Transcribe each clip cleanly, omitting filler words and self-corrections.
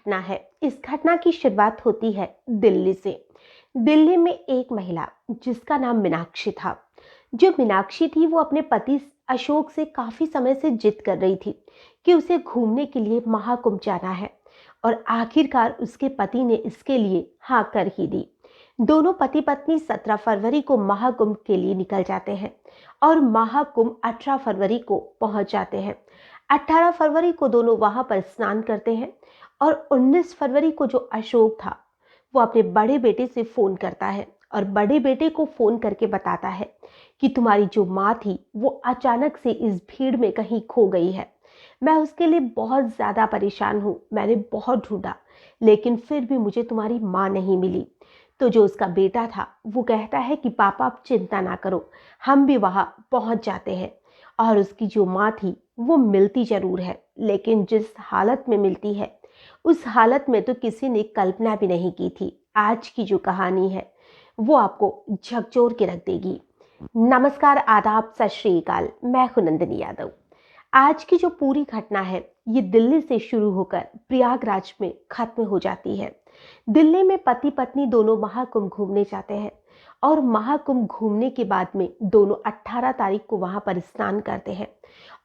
घटना है। इस घटना की शुरुआत होती है दिल्ली से। दिल्ली में एक महिला जिसका नाम मीनाक्षी था। जो मीनाक्षी थी वो अपने पति अशोक से काफी समय से जिद कर रही थी कि उसे घूमने के लिए महाकुंभ जाना है और आखिरकार उसके पति ने इसके लिए हाँ कर ही दी। दोनों पति पत्नी 17 फरवरी को महाकुंभ के लिए निकल जाते हैं और महाकुंभ 18 फरवरी को पहुंच जाते हैं। 18 फरवरी को दोनों वहां पर स्नान करते हैं और 19 फरवरी को जो अशोक था वो अपने बड़े बेटे से फोन करता है और बड़े बेटे को फोन करके बताता है कि तुम्हारी जो माँ थी वो अचानक से इस भीड़ में कहीं खो गई है। मैं उसके लिए बहुत ज़्यादा परेशान हूँ। मैंने बहुत ढूंढा लेकिन फिर भी मुझे तुम्हारी माँ नहीं मिली। तो जो उसका बेटा था वो कहता है कि पापा आप चिंता ना करो, हम भी वहाँ पहुँच जाते हैं। और उसकी जो माँ थी वो मिलती ज़रूर है लेकिन जिस हालत में मिलती है उस हालत में तो किसी ने कल्पना भी नहीं की थी। आज की जो कहानी है वो आपको झकझोर के रख देगी। नमस्कार, आदाब, सत श्री अकाल। मैं हूं नंदिनी यादव। आज की जो पूरी घटना है ये दिल्ली से शुरू होकर प्रयागराज में खत्म हो जाती है। दिल्ली में पति पत्नी दोनों महाकुंभ घूमने जाते हैं और महाकुंभ घूमने के बाद में दोनों 18 तारीख को वहां पर स्नान करते हैं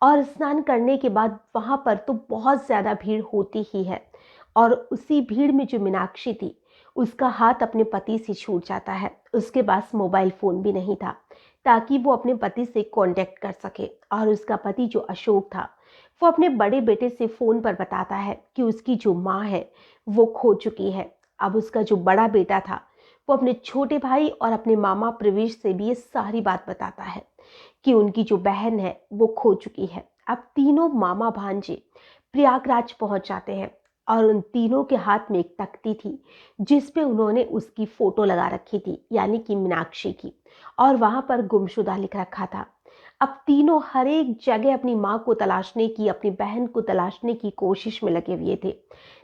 और स्नान करने के बाद वहां पर तो बहुत ज़्यादा भीड़ होती ही है। और उसी भीड़ में जो मीनाक्षी थी उसका हाथ अपने पति से छूट जाता है। उसके पास मोबाइल फ़ोन भी नहीं था ताकि वो अपने पति से कांटेक्ट कर सके। और उसका पति जो अशोक था वो अपने बड़े बेटे से फ़ोन पर बताता है कि उसकी जो माँ है वो खो चुकी है। अब उसका जो बड़ा बेटा था वो अपने छोटे भाई और अपने मामा प्रवेश से भी ये सारी बात बताता है कि उनकी जो बहन है वो खो चुकी है। अब तीनों मामा भांजे प्रयागराज पहुंच जाते हैं और उन तीनों के हाथ में एक तख्ती थी जिस पे उन्होंने उसकी फोटो लगा रखी थी, यानी कि मीनाक्षी की, और वहां पर गुमशुदा लिख रखा था। अब तीनों हर एक जगह अपनी माँ को तलाशने की, अपनी बहन को तलाशने की कोशिश में लगे हुए थे।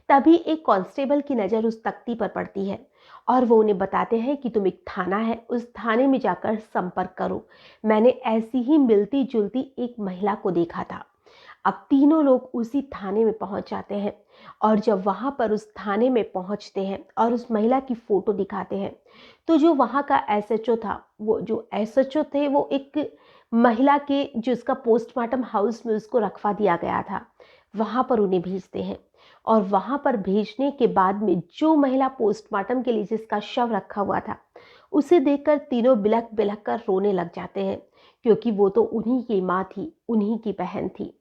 तभी एक कांस्टेबल की नज़र उस तख्ती पर पड़ती है और वो उन्हें बताते हैं कि तुम एक थाना है, उस थाने में जाकर संपर्क करो। मैंने ऐसी ही मिलती जुलती एक महिला को देखा था। अब तीनों लोग उसी थाने में पहुंच जाते हैं और जब वहां पर उस थाने में पहुंचते हैं और उस महिला की फोटो दिखाते हैं तो जो वहां का एसएचओ था, वो जो एसएचओ थे वो एक महिला के जिसका पोस्टमार्टम हाउस में उसको रखवा दिया गया था वहां पर उन्हें भेजते हैं। और वहां पर भेजने के बाद में जो महिला पोस्टमार्टम के लिए जिसका शव रखा हुआ था उसे देखकर तीनों बिलख बिलख कर रोने लग जाते हैं क्योंकि वो तो उन्हीं की माँ थी, उन्हीं की बहन थी।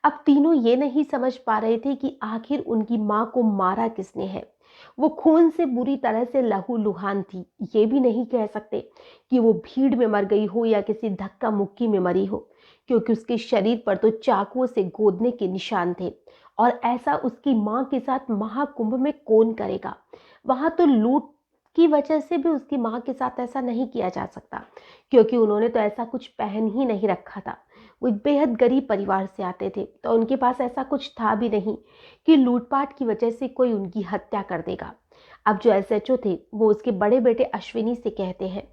अब तीनों ये नहीं समझ पा रहे थे कि आखिर उनकी माँ को मारा किसने है। वो खून से बुरी तरह से लहूलुहान थी। ये भी नहीं कह सकते कि वो भीड़ में मर गई हो या किसी धक्का मुक्की में मरी हो, क्योंकि उसके शरीर पर तो चाकुओं से गोदने के निशान थे। और ऐसा उसकी माँ के साथ महाकुंभ में कौन करेगा। वहां तो लूट की वजह से भी उसकी माँ के साथ ऐसा नहीं किया जा सकता, क्योंकि उन्होंने तो ऐसा कुछ पहन ही नहीं रखा था। वो एक बेहद गरीब परिवार से आते थे तो उनके पास ऐसा कुछ था भी नहीं कि लूटपाट की वजह से कोई उनकी हत्या कर देगा। अब जो एसएचओ थे वो उसके बड़े बेटे अश्विनी से कहते हैं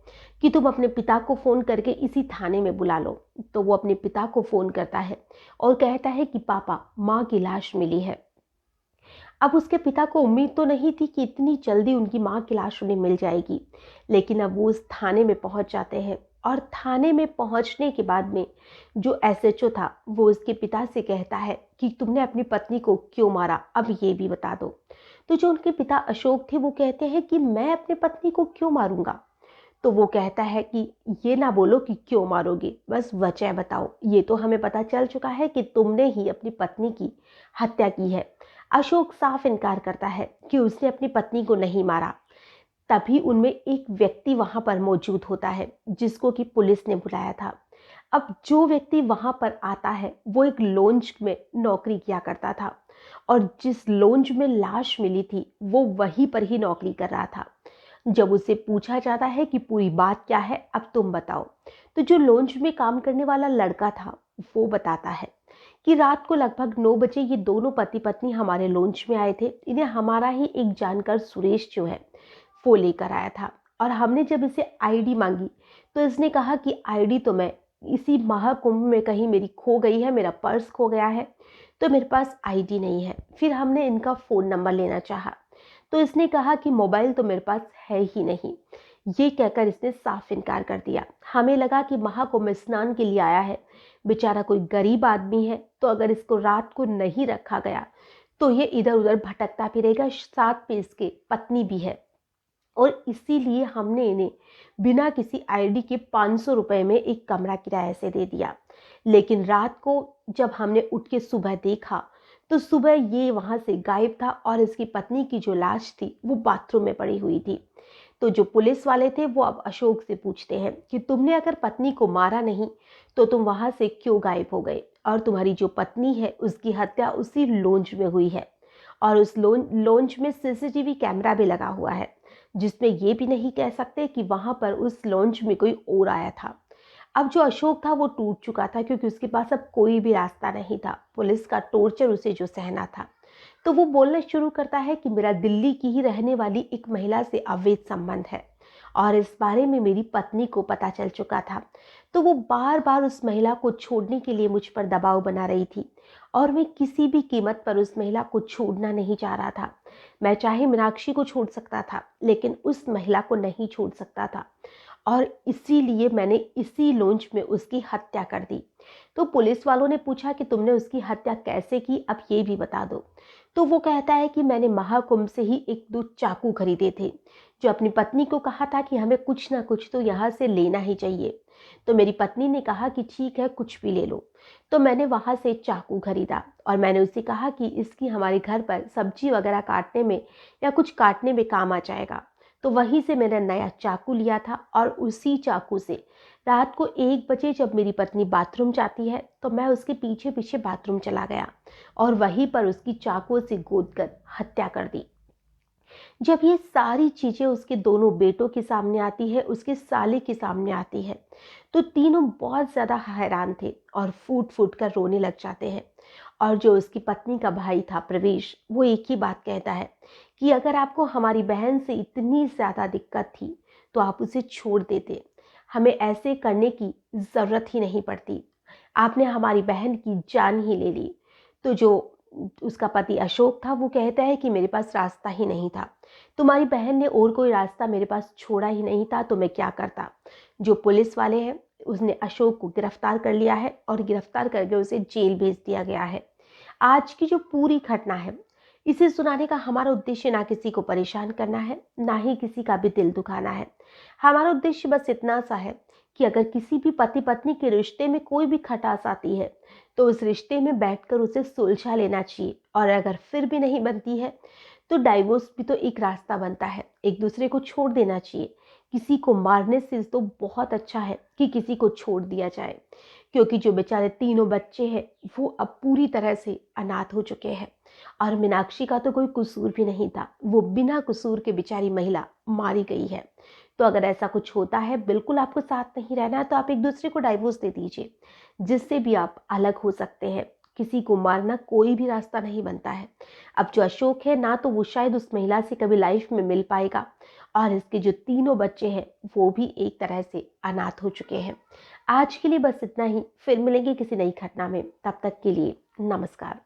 कि तुम अपने पिता को फ़ोन करके इसी थाने में बुला लो। तो वो अपने पिता को फ़ोन करता है और कहता है कि पापा, माँ की लाश मिली है। अब उसके पिता को उम्मीद तो नहीं थी कि इतनी जल्दी उनकी माँ की लाश उन्हें मिल जाएगी, लेकिन अब वो उस थाने में पहुंच जाते हैं और थाने में पहुंचने के बाद में जो एसएचओ था वो उसके पिता से कहता है कि तुमने अपनी पत्नी को क्यों मारा, अब ये भी बता दो। तो जो उनके पिता अशोक थे वो कहते हैं कि मैं अपनी पत्नी को क्यों मारूंगा। तो वो कहता है कि ये ना बोलो कि क्यों मारोगे, बस वजह बताओ। ये तो हमें पता चल चुका है कि तुमने ही अपनी पत्नी की हत्या की है। अशोक साफ इनकार करता है कि उसने अपनी पत्नी को नहीं मारा। तभी उनमें एक व्यक्ति वहां पर मौजूद होता है जिसको कि पुलिस ने बुलाया था। अब जो व्यक्ति वहां पर आता है वो एक लॉन्ज में नौकरी किया करता था और जिस लॉन्ज में लाश मिली थी वो वहीं पर ही नौकरी कर रहा था। जब उसे पूछा जाता है कि पूरी बात क्या है, अब तुम बताओ, तो जो लॉन्ज में काम करने वाला लड़का था वो बताता है कि रात को लगभग 9 बजे ये दोनों पति पत्नी हमारे लॉन्च में आए थे। इन्हें हमारा ही एक जानकर सुरेश जो है वो लेकर आया था और हमने जब इसे आईडी मांगी तो इसने कहा कि आईडी तो मैं इसी महाकुंभ में कहीं मेरी खो गई है, मेरा पर्स खो गया है। तो मेरे पास आईडी नहीं है। फिर हमने इनका फ़ोन नंबर लेना चाहा, तो इसने कहा कि मोबाइल तो मेरे पास है ही नहीं। ये कहकर इसने साफ इनकार कर दिया। हमें लगा कि महाकुंभ स्नान के लिए आया है, बेचारा कोई गरीब आदमी है, तो अगर इसको रात को नहीं रखा गया तो ये इधर उधर भटकता फिरेगा। साथ में इसके पत्नी भी है, और इसीलिए हमने इन्हें बिना किसी आईडी के 500 रुपए में एक कमरा किराए से दे दिया। लेकिन रात को जब हमने उठ के सुबह देखा तो सुबह ये वहां से गायब था, और इसकी पत्नी की जो लाश थी वो बाथरूम में पड़ी हुई थी। तो जो पुलिस वाले थे वो अब अशोक से पूछते हैं कि तुमने अगर पत्नी को मारा नहीं तो तुम वहां से क्यों गायब हो गए, और तुम्हारी जो पत्नी है उसकी हत्या उसी लॉन्च में हुई है, और उस लॉन्च में सीसीटीवी कैमरा भी लगा हुआ है, जिसमें ये भी नहीं कह सकते कि वहां पर उस लॉन्च में कोई और आया था। अब जो अशोक था वो टूट चुका था, क्योंकि उसके पास अब कोई भी रास्ता नहीं था, पुलिस का टॉर्चर उसे जो सहना था। तो वो बोलना शुरू करता है कि मेरा दिल्ली की ही रहने वाली एक महिला से अवैध संबंध है, और इस बारे में मेरी पत्नी को पता चल चुका था। तो वो बार बार उस महिला को छोड़ने के लिए मुझ पर दबाव बना रही थी, और मैं किसी भी कीमत पर उस महिला को छोड़ना नहीं चाह रहा था। मैं चाहे मीनाक्षी को छोड़ सकता था, लेकिन उस महिला को नहीं छोड़ सकता था, और इसीलिए मैंने इसी लॉन्च में उसकी हत्या कर दी। तो पुलिस वालों ने पूछा कि तुमने उसकी हत्या कैसे की, अब ये भी बता दो। तो वो कहता है कि मैंने महाकुंभ से ही एक दो चाकू खरीदे थे, जो अपनी पत्नी को कहा था कि हमें कुछ ना कुछ तो यहाँ से लेना ही चाहिए। तो मेरी पत्नी ने कहा कि ठीक है, कुछ भी ले लो। तो मैंने वहाँ से चाकू खरीदा, और मैंने उसे कहा कि इसकी हमारे घर पर सब्जी वगैरह काटने में या कुछ काटने में काम आ जाएगा। तो वहीं से मैंने नया चाकू लिया था, और उसी चाकू से रात को 1 बजे जब मेरी पत्नी बाथरूम जाती है तो मैं उसके पीछे पीछे बाथरूम चला गया, और वहीं पर उसकी चाकू से गोद कर हत्या कर दी। जब ये सारी चीजें उसके दोनों बेटों के सामने आती है, उसके साले के सामने आती है, तो तीनों बहुत ज्यादा हैरान थे और फूट फूट कर रोने लग जाते हैं। और जो उसकी पत्नी का भाई था प्रवेश, वो एक ही बात कहता है कि अगर आपको हमारी बहन से इतनी ज्यादा दिक्कत थी तो आप उसे छोड़ देते, हमें ऐसे करने की जरूरत ही नहीं पड़ती, आपने हमारी बहन की जान ही ले ली। तो जो उसका पति अशोक था वो कहता है कि मेरे पास रास्ता ही नहीं था, तुम्हारी बहन ने और कोई रास्ता मेरे पास छोड़ा ही नहीं था, तो मैं क्या करता। जो पुलिस वाले हैं उसने अशोक को गिरफ्तार कर लिया है, और गिरफ्तार करके उसे जेल भेज दिया गया है। आज की जो पूरी घटना है, इसे सुनाने का हमारा उद्देश्य ना किसी को परेशान करना है, ना ही किसी का भी दिल दुखाना है। हमारा उद्देश्य बस इतना सा है कि अगर किसी भी पति पत्नी के रिश्ते में कोई भी खटास आती है तो उस रिश्ते में बैठकर उसे सुलझा लेना चाहिए, और अगर फिर भी नहीं बनती है तो डाइवोर्स भी तो एक रास्ता बनता है, एक दूसरे को छोड़ देना चाहिए। किसी को मारने से तो बहुत अच्छा है कि किसी को छोड़ दिया जाए, क्योंकि जो बेचारे तीनों बच्चे हैं वो अब पूरी तरह से अनाथ हो चुके हैं, और मीनाक्षी का तो कोई कसूर भी नहीं था, वो बिना कसूर के बेचारी महिला मारी गई है। तो अगर ऐसा कुछ होता है, बिल्कुल आपको साथ नहीं रहना है, तो आप एक दूसरे को डाइवोर्स दे दीजिए, जिससे भी आप अलग हो सकते हैं। किसी को मारना कोई भी रास्ता नहीं बनता है। अब जो अशोक है ना, तो वो शायद उस महिला से कभी लाइफ में मिल पाएगा, और इसके जो तीनों बच्चे हैं वो भी एक तरह से अनाथ हो चुके हैं। आज के लिए बस इतना ही, फिर मिलेंगे किसी नई घटना में, तब तक के लिए नमस्कार।